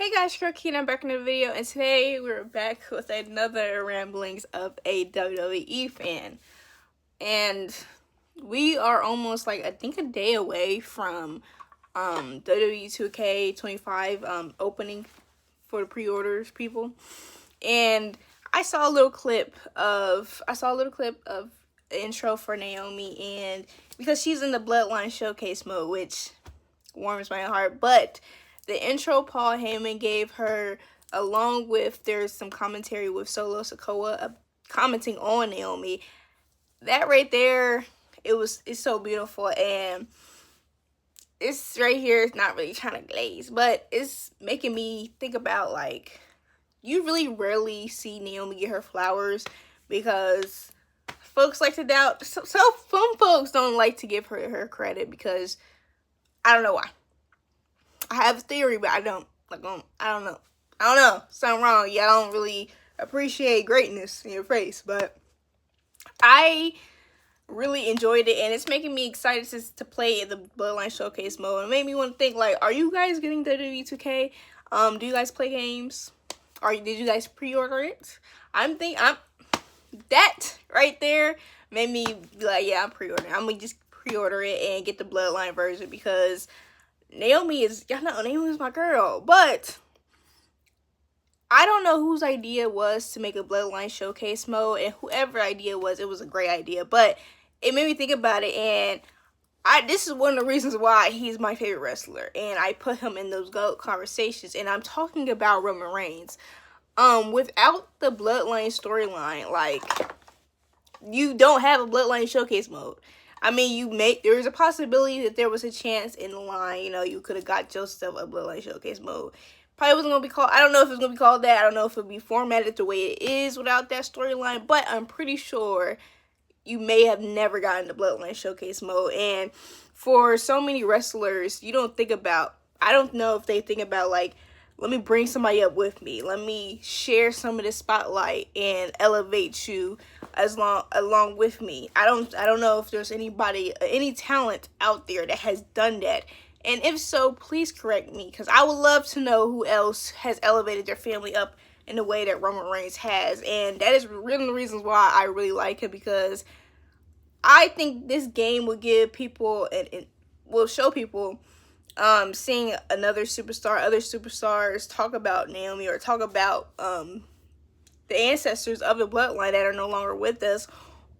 Hey guys, Cookie, and I'm back in the video, and today we're back with another ramblings of a WWE fan. And we are almost like, I think, a day away from WWE 2K25 opening for the pre-orders people. And I saw a little clip of the intro for Naomi, and because she's in the Bloodline Showcase mode, which warms my heart, but the intro Paul Heyman gave her, along with there's some commentary with Solo Sikoa commenting on Naomi, that right there, it's so beautiful. And it's right here, it's not really trying to glaze, but it's making me think about, like, you really rarely see Naomi get her flowers, because folks like to doubt, some folks don't like to give her credit, because I don't know why. I have a theory, but I don't know. Something wrong. Yeah, I don't really appreciate greatness in your face, but I really enjoyed it, and it's making me excited to play the Bloodline Showcase mode. It made me want to think, like, are you guys getting WWE 2K? Do you guys play games? Did you guys pre-order it? That right there made me be like, yeah, I'm pre-ordering. I'm gonna just pre-order it and get the Bloodline version, because Naomi is my girl. But I don't know whose idea it was to make a Bloodline Showcase mode, and whoever idea it was a great idea. But it made me think about it, and this is one of the reasons why he's my favorite wrestler, and I put him in those GOAT conversations. And I'm talking about Roman Reigns. Without the Bloodline storyline, like, you don't have a Bloodline Showcase mode. I mean, there was a possibility that there was a chance in the line, you could have got Joseph a Bloodline Showcase mode. Probably wasn't going to be called, I don't know if it's going to be called that. I don't know if it would be formatted the way it is without that storyline, but I'm pretty sure you may have never gotten the Bloodline Showcase mode. And for so many wrestlers, I don't know if they think about, like, let me bring somebody up with me. Let me share some of the spotlight and elevate you along with me. I don't know if there's any talent out there that has done that. And if so, please correct me, because I would love to know who else has elevated their family up in the way that Roman Reigns has. And that is one of the reasons why I really like him, because I think this game will give people and will show people seeing other superstars talk about Naomi, or talk about the ancestors of the bloodline that are no longer with us,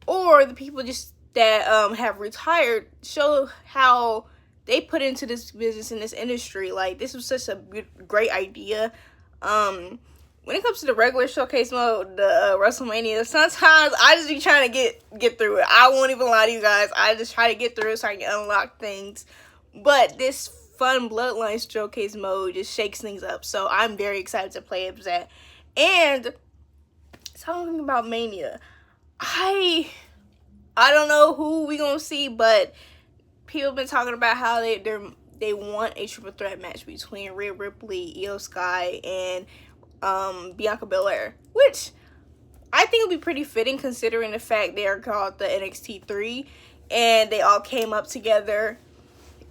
or the people just that have retired, show how they put into this business, in this industry. Like, this was such a great idea. When it comes to the regular showcase mode, the WrestleMania, sometimes I just be trying to get through it. I won't even lie to you guys. I just try to get through it so I can unlock things. But this fun Bloodline Showcase mode just shakes things up. So I'm very excited to play it. And talking about Mania, I don't know who we gonna see, but people have been talking about how they want a triple threat match between Rhea Ripley, Io Sky, and Bianca Belair, which I think would be pretty fitting, considering the fact they are called the NXT 3 and they all came up together.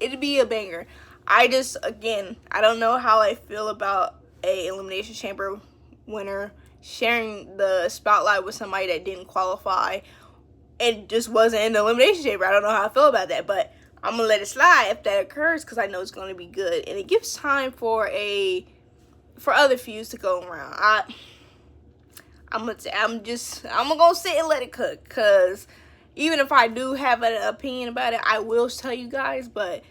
It'd be a banger. I don't know how I feel about a Elimination Chamber winner sharing the spotlight with somebody that didn't qualify and just wasn't in the Elimination Chamber. I don't know how I feel about that, but I'm gonna let it slide if that occurs, because I know it's gonna be good, and it gives time for other feuds to go around. I'm gonna go sit and let it cook, because even if I do have an opinion about it, I will tell you guys. But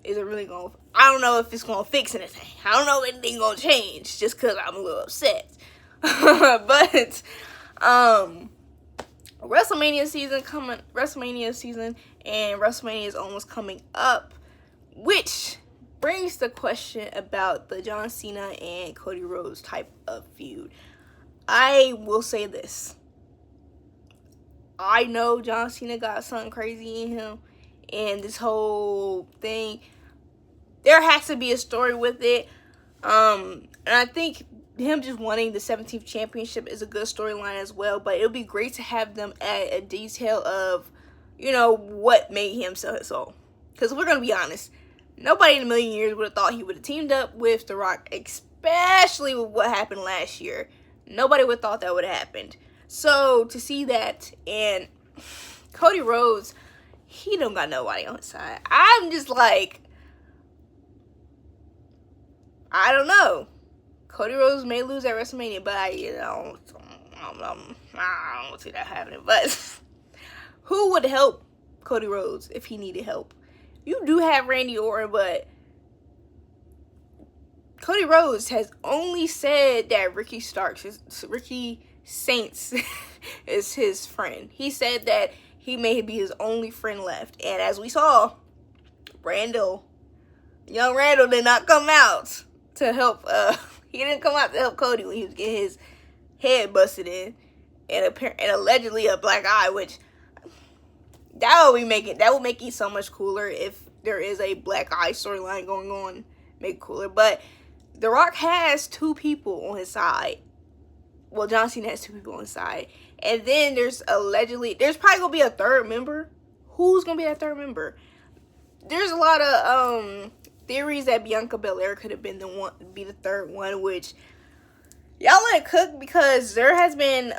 is it really gonna? I don't know if it's gonna fix anything. I don't know if anything gonna change just because I'm a little upset. But WrestleMania season, and WrestleMania is almost coming up, which brings the question about the John Cena and Cody Rhodes type of feud. I will say this. I know John Cena got something crazy in him, and this whole thing, there has to be a story with it. And I think him just wanting the 17th championship is a good storyline as well. But it would be great to have them add a detail of, what made him sell his soul. Because we're going to be honest, nobody in a million years would have thought he would have teamed up with The Rock, especially with what happened last year. Nobody would have thought that would have happened. So to see that, and Cody Rhodes, he don't got nobody on his side. I'm just like, I don't know. Cody Rhodes may lose at WrestleMania, but I don't see that happening. But who would help Cody Rhodes if he needed help? You do have Randy Orton, but Cody Rhodes has only said that Ricky Saints is his friend. He said that he may be his only friend left. And as we saw, young Randall did not come out to help. He didn't come out to help Cody when he was getting his head busted in, and allegedly a black eye, which that would make it so much cooler if there is a black eye storyline going on. Make it cooler, but The Rock has 2 people on his side. Well, John Cena has 2 people on his side. And then there's probably going to be a third member. Who's going to be that third member? There's a lot of theories that Bianca Belair could have been the third one, which y'all let it cook, because there has been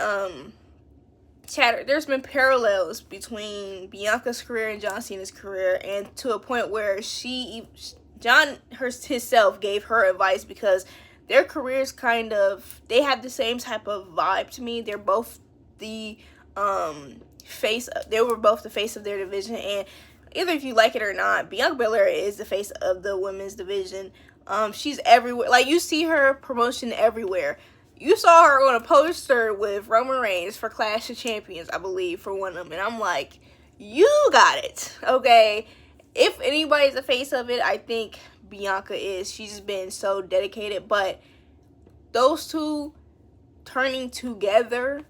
chatter. There's been parallels between Bianca's career and John Cena's career, and to a point where John himself gave her advice, because their careers they have the same type of vibe to me. They're both they were both the face of their division, and either if you like it or not, Bianca Belair is the face of the women's division. She's everywhere. Like, you see her promotion everywhere. You saw her on a poster with Roman Reigns for Clash of Champions, I believe, for one of them, and I'm like, you got it, okay? If anybody's the face of it, I think Bianca is. She's been so dedicated, but those two turning together,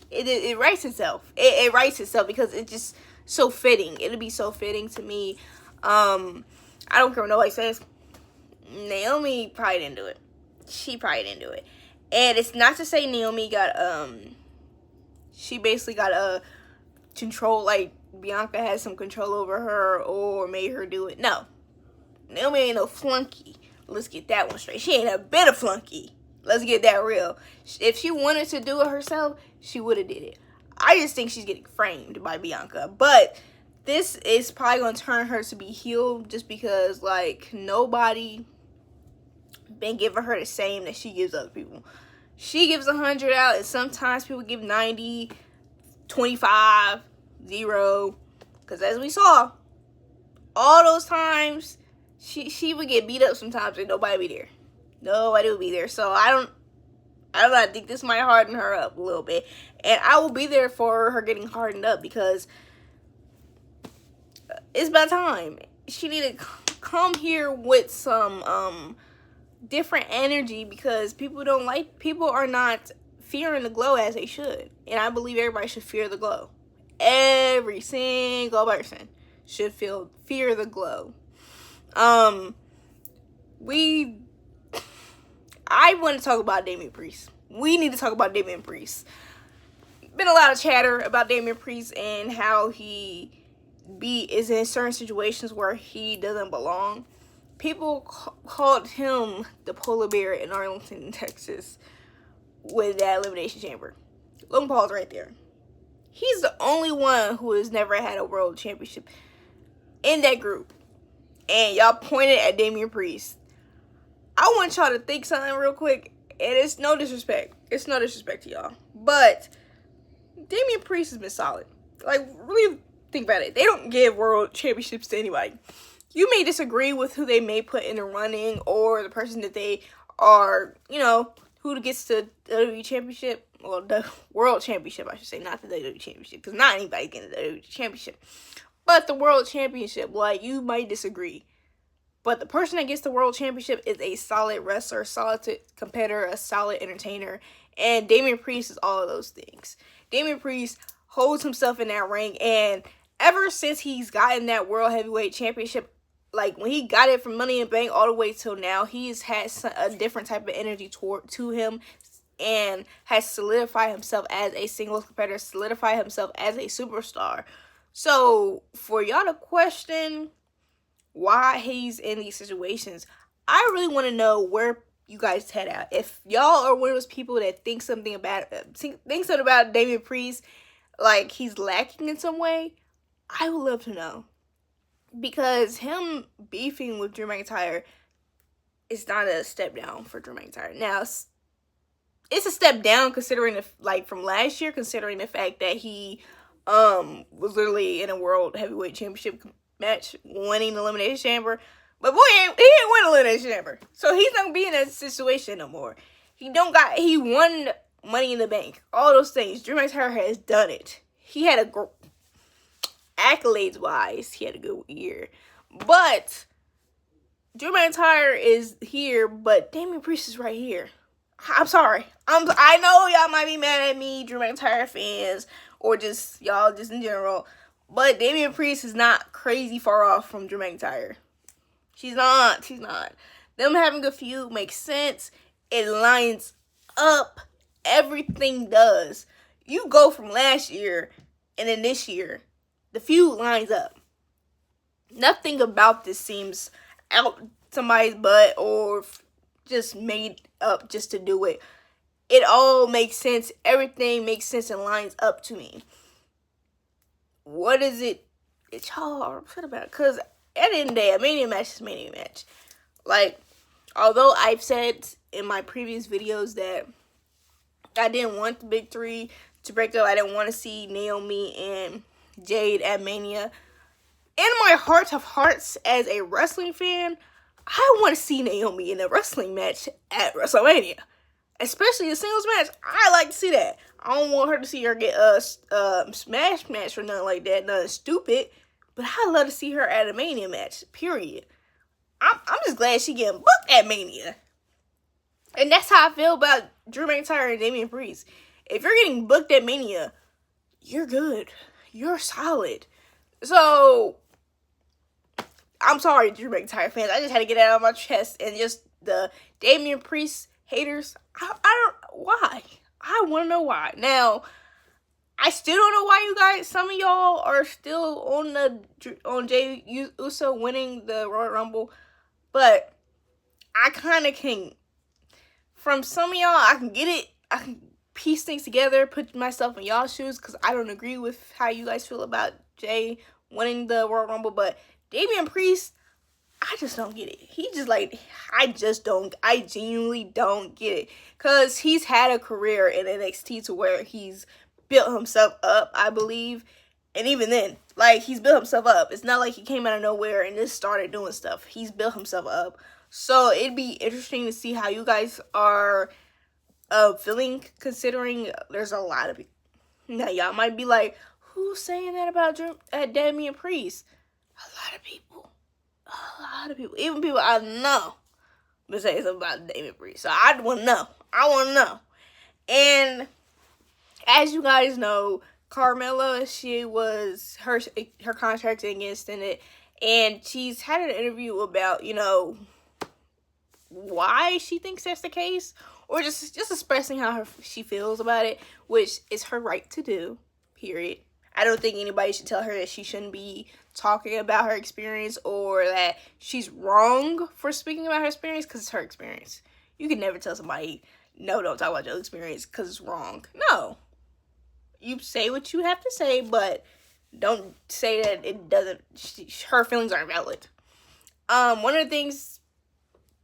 it writes itself. It writes itself, because it's just so fitting. It'll be so fitting to me. I don't care what nobody says. Naomi probably didn't do it. She probably didn't do it. And it's not to say Naomi got, she basically got control, like Bianca has some control over her or made her do it. No. Naomi ain't no flunky. Let's get that one straight. She ain't a bit of flunky. Let's get that real. If she wanted to do it herself, she would have did it. I just think she's getting framed by Bianca. But this is probably going to turn her to be healed, just because, like, nobody been giving her the same that she gives other people. She gives 100 out, and sometimes people give 90, 25, 0. Because as we saw, all those times, she would get beat up sometimes and nobody would be there. Nobody would be there. So I don't know, I think this might harden her up a little bit. And I will be there for her getting hardened up, because it's about time. She need to come here with some different energy, because people are not fearing the glow as they should. And I believe everybody should fear the glow. Every single person should fear the glow. I want to talk about Damian Priest. We need to talk about Damian Priest. Been a lot of chatter about Damian Priest and how he is in certain situations where he doesn't belong. People called him the polar bear in Arlington, Texas, with that Elimination Chamber. Long pause right there. He's the only one who has never had a world championship in that group. And y'all pointed at Damian Priest. I want y'all to think something real quick. And it's no disrespect. It's no disrespect to y'all. But Damian Priest has been solid. Like, really think about it. They don't give world championships to anybody. You may disagree with who they may put in the running, or the person that they are, who gets the WWE Championship. Well, the World Championship, I should say, not the WWE Championship, because not anybody getting the WWE Championship. But the World Championship, like, you might disagree. But the person that gets the World Championship is a solid wrestler, a solid competitor, a solid entertainer. And Damian Priest is all of those things. Damian Priest holds himself in that ring, and ever since he's gotten that World Heavyweight Championship, like, when he got it from Money in the Bank all the way till now, he's had a different type of energy to him, and has solidified himself as a singles competitor, solidified himself as a superstar. So, for y'all to question why he's in these situations. I really want to know where you guys head out. If y'all are one of those people that think something about Damian Priest, like he's lacking in some way, I would love to know. Because him beefing with Drew McIntyre is not a step down for Drew McIntyre. Now, it's a step down considering from last year, considering the fact that he was literally in a World Heavyweight Championship match, winning the Elimination Chamber. But boy, he didn't win the Elimination Chamber, so he's not gonna be in that situation no more. He won Money in the Bank, all those things. Drew McIntyre has done it. He had accolades wise, he had a good year, but Drew McIntyre is here, but Damian Priest is right here. I'm sorry. I know y'all might be mad at me, Drew McIntyre fans, or just y'all just in general, but Damian Priest is not crazy far off from Drew McIntyre. She's not. Them having a feud makes sense. It lines up. Everything does. You go from last year and then this year, the feud lines up. Nothing about this seems out somebody's butt or just made up just to do it. It all makes sense. Everything makes sense and lines up to me. What is it? It's y'all are upset about? Because at the end of the day, a Mania match is a Mania match. Like, although I've said in my previous videos that I didn't want the big three to break up, I didn't want to see Naomi and Jade at Mania. In my heart of hearts, as a wrestling fan, I want to see Naomi in a wrestling match at WrestleMania. Especially a singles match. I like to see that. I don't want her to see her get a smash match or nothing like that. Nothing stupid. But I love to see her at a Mania match, period. I'm just glad she getting booked at Mania. And that's how I feel about Drew McIntyre and Damian Priest. If you're getting booked at Mania, you're good. You're solid. So, I'm sorry, Drew McIntyre fans. I just had to get it out of my chest. And just the Damian Priest haters, I don't, why? I want to know why. Now, I still don't know why you guys, some of y'all are still on Jey Uso winning the Royal Rumble, but I kind of can, from some of y'all, I can get it, I can piece things together, put myself in y'all's shoes, because I don't agree with how you guys feel about Jey winning the Royal Rumble, but Damian Priest, I just don't get it. He just I genuinely don't get it, because he's had a career in NXT to where he's built himself up, I believe. And even then, he's built himself up. It's not like he came out of nowhere and just started doing stuff. He's built himself up. So it'd be interesting to see how you guys are feeling, considering there's a lot of people. Now, y'all might be like, who's saying that about Damian Priest? A lot of people. A lot of people. Even people I know been saying something about Damian Priest. So I want to know. I want to know. And as you guys know, Carmella, she was, her contract didn't get extended, and she's had an interview about, why she thinks that's the case, or just expressing how she feels about it, which is her right to do, period. I don't think anybody should tell her that she shouldn't be talking about her experience, or that she's wrong for speaking about her experience, because it's her experience. You can never tell somebody, no, don't talk about your experience because it's wrong. No. You say what you have to say, but don't say that it doesn't, her feelings aren't valid. One of the things,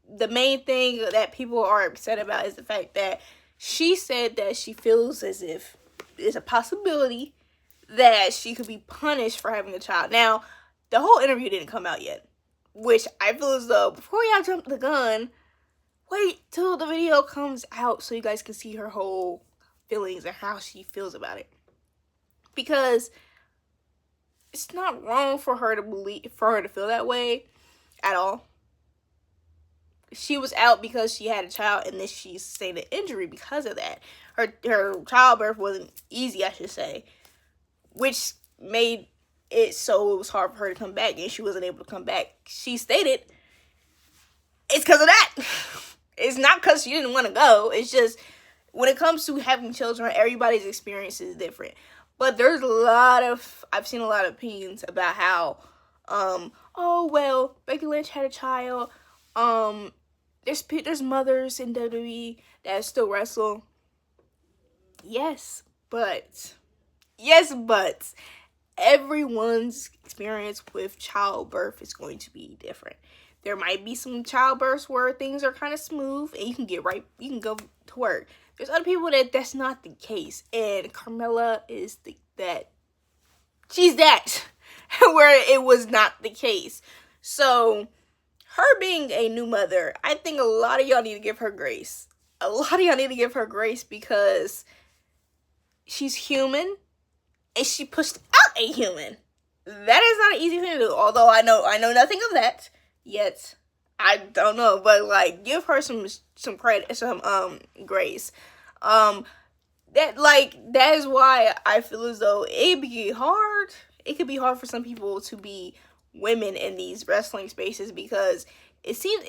the main thing that people are upset about is the fact that she said that she feels as if there's a possibility that she could be punished for having a child. Now, the whole interview didn't come out yet, which I feel as though, before y'all jump the gun, wait till the video comes out so you guys can see her whole feelings and how she feels about it. Because it's not wrong for her to feel that way at all. She was out because she had a child, and then she sustained an injury because of that. Her childbirth wasn't easy, I should say, which made it so it was hard for her to come back, and she wasn't able to come back. She stated it's because of that. It's not because she didn't want to go. It's just, when it comes to having children, everybody's experience is different. But there's I've seen a lot of opinions about how, oh well, Becky Lynch had a child. There's mothers in WWE that still wrestle. Yes, but everyone's experience with childbirth is going to be different. There might be some childbirths where things are kind of smooth and you can go to work. There's other people that's not the case, and Carmella is she's that where it was not the case. So her being a new mother, I think a lot of y'all need to give her grace. A lot of y'all need to give her grace because she's human and she pushed out a human. That is not an easy thing to do. Although I know nothing of that yet. I don't know, but like give her some credit, some grace. That is why I feel as though it be hard. It could be hard for some people to be women in these wrestling spaces because it seems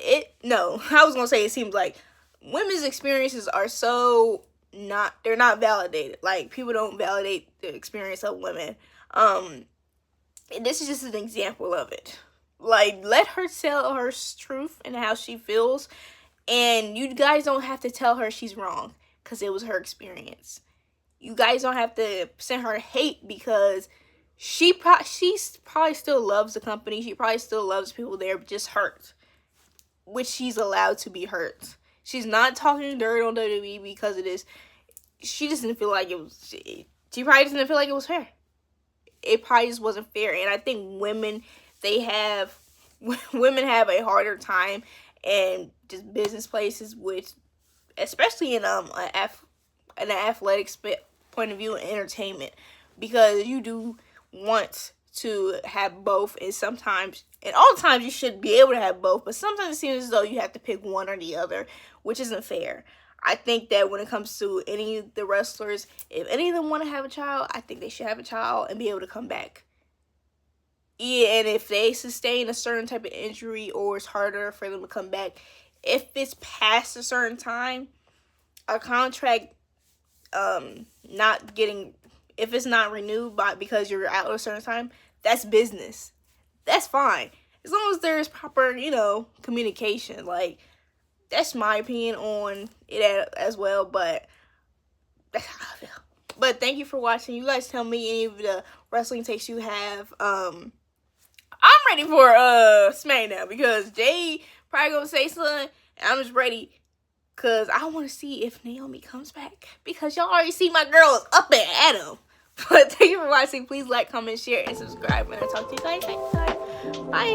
like women's experiences are so they're not validated. Like people don't validate the experience of women. And this is just an example of it. Like, let her tell her truth and how she feels, and you guys don't have to tell her she's wrong because it was her experience. You guys don't have to send her hate because she probably still loves the company. She probably still loves people there, just hurt, which she's allowed to be hurt. She's not talking dirt on WWE because it is. She doesn't feel like it was. She probably doesn't feel like it was fair. It probably just wasn't fair, and I think women have a harder time in just business places, with especially in an athletic point of view and entertainment, because you do want to have both, and all the times you should be able to have both, but sometimes it seems as though you have to pick one or the other, which isn't fair. I think that when it comes to any of the wrestlers, if any of them want to have a child, I think they should have a child and be able to come back. Yeah, and if they sustain a certain type of injury or it's harder for them to come back, if it's past a certain time, a contract if it's not renewed because you're out at a certain time, that's business. That's fine. As long as there's proper, communication. Like, that's my opinion on it as well, but that's how I feel. But thank you for watching. You guys tell me any of the wrestling takes you have. I'm ready for SmackDown because Jay probably gonna say something, and I'm just ready because I want to see if Naomi comes back, because y'all already see my girl is up and at him. But thank you for watching. Please like, comment, share, and subscribe, and I'll talk to you guys next time. Bye.